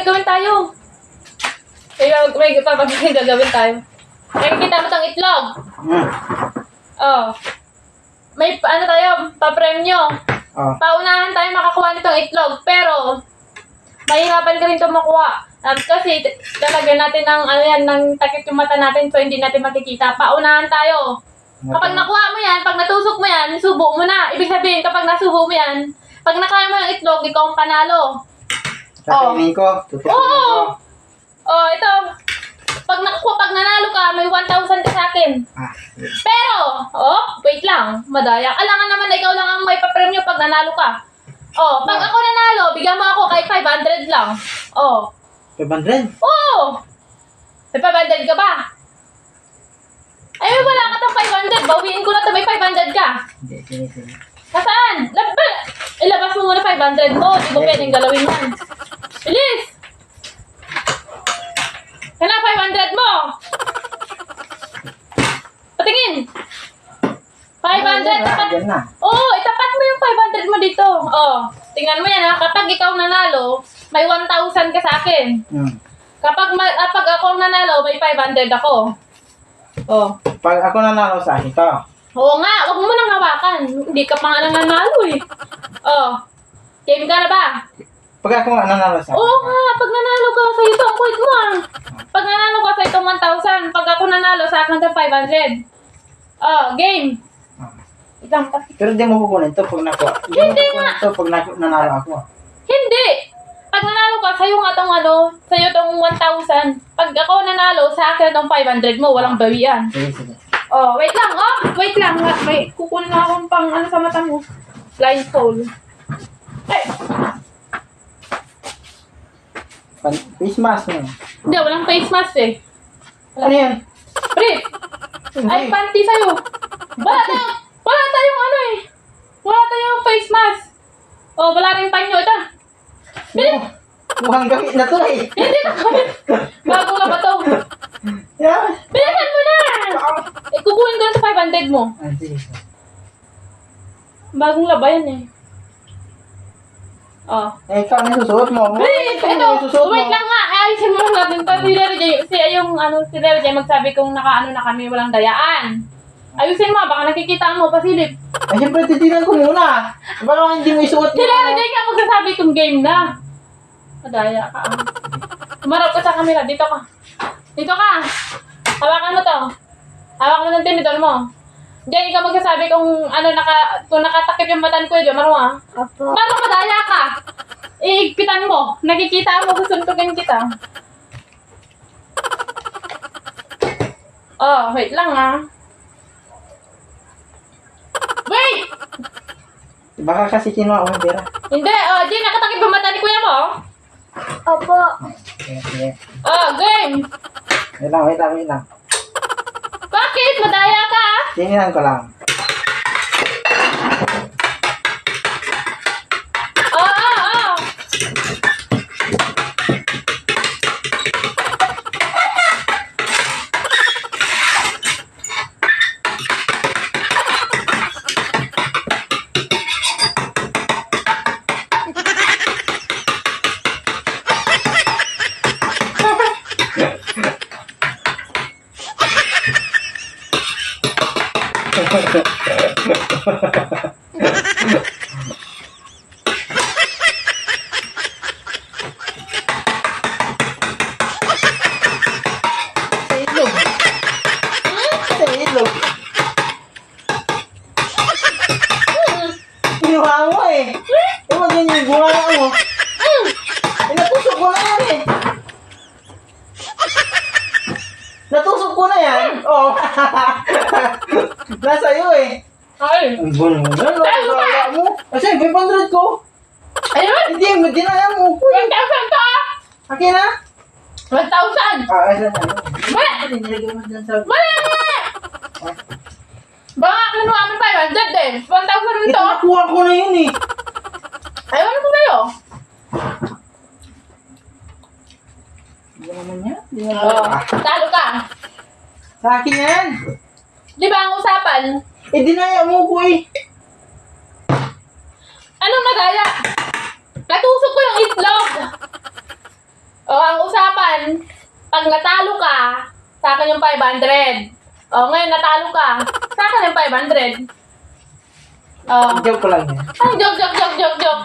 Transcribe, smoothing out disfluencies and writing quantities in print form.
gagawin tayo. May gagawin tayo. Nakikita mo tong itlog. Oh. May ano tayo, pa-premyo. Paunahan tayo makakuha nitong itlog. Pero, mahirapan ka rin ito makuha. Kasi lalagyan natin ng, ano yan, ng takip yung mata natin so hindi natin makikita. Paunahan tayo. Kapag nakuha mo yan, pag natusok mo yan, subo mo na. Ibig sabihin, kapag nasubo mo yan, pag nakaya mo yung itlog, ikaw ang panalo. Kainin ko. Oo. Oh, ito. Pag nanalo ka, may 1,000 ka sa akin. Pero, wait lang. Madaya. Alangan naman na ikaw lang ang may papremyo pag nanalo ka. Pag ako nanalo, bigyan mo ako kahit 500 lang. 500? Oo. May 500 ka ba? Ay, wala ka tang 500. Bawiin ko na ito, may 500 ka. Hindi. Kasaan? Ilabas mo muna 500 mo. Di ko pwedeng galawin yan. Bilis! Yan na, 500 mo! Patingin! 500, tapat. Itapat mo yung 500 mo dito. Tingnan mo yan ha. Kapag ikaw nanalo, may 1,000 ka sa akin. Kapag ako nanalo, may 500 ako. Pag ako nanalo sa akin to. Oo nga, wag mo nang hawakan. Hindi ka pa nga nanalo eh. Game ka na ba? Pag ako nanalo sa akin. Oo nga, pag nanalo ka, sa'yo ito ang point mo ah. Pag nanalo ka, sa'yo itong 1,000. Pag ako nanalo, sa akin itong 500. Game. Itang pa. Pero di mo kukunin to pag nakuha. Hindi nga. Ito pag nanalo ako. Hindi. Pag nanalo ka, sa'yo nga itong sa'yo itong 1,000. Pag ako nanalo, sa akin itong 500 mo, walang bawian. Sige. Wait lang, wait lang. May kukunin na akong pang sa mata mo. Blindfold. Ay. Face mask mo. Hindi, walang face mask eh. Ano yan? Brief. Ay, panty sa'yo. Wala tayong ano eh. Wala tayong face mask. Wala rin panyo. Ito. Bilis. Mukhang gamit na to eh. Hindi na gamit. Bago na ba to? Yeah. Bilisan mo na. Kukunin ko na sa 500 mo. Sige. Bagong laba yan eh. Ikaw na susuot mo. Wait lang nga. Ayusin mo lang natin. Si Lera J magsabi kung nakaano na kami, walang dayaan. Ayusin mo, baka nakikita mo, pasilip. Ay, siyempre, titinan ko muna. Baka hindi mo isuot Si Lera J nga magsasabi kung game na. Madaya ka. Tumarap ka sa camera. Dito ka. Dito ka. Hawakan mo to. Hawakan mo ng tinidor mo. Diyan, ikaw magsasabi kung kung nakatakip yung matan ko, Diyan, marunong Opo. Paano madaya ka? Iigpitan mo. Nakikita mo, susuntukin kita. Wait lang Wait! Baka kasi kinuha ko ng pera. Hindi, Diyan, nakatakip yung mata ni kuya mo. Opo. Sige. Game! Wait lang. Bakit? Madaya ka? Tingnan ko lang. Ilog. Kinuha mo eh. Ewan din yung bunga mo. Natusok ko na yan eh. Natusok ko na yan. Nasa iyo eh. Ay. Ang buwan mo. Wala mo. Kasi 500 ko. Ayun. Hindi, dinaya mo. 1,000 to Akin na. 1,000. Asan na. Wala. Nilagay mo dyan sa... Wala. Baka kinuha mo 500 eh. 1,000 rin Ito, to. nakuha ko na yun eh. Ayaw ko sa'yo. Hindi naman yan. Hindi naman. Talo ka. Sa akin yan. Di ba ang usapan? Dinaya mo ko eh. Anong madaya? Natusok ko yung itlog. akin yung 500. Oh, ngayon natalo ka. Sa akin yung 500. Oh. Joke ko lang yan. Ay, joke.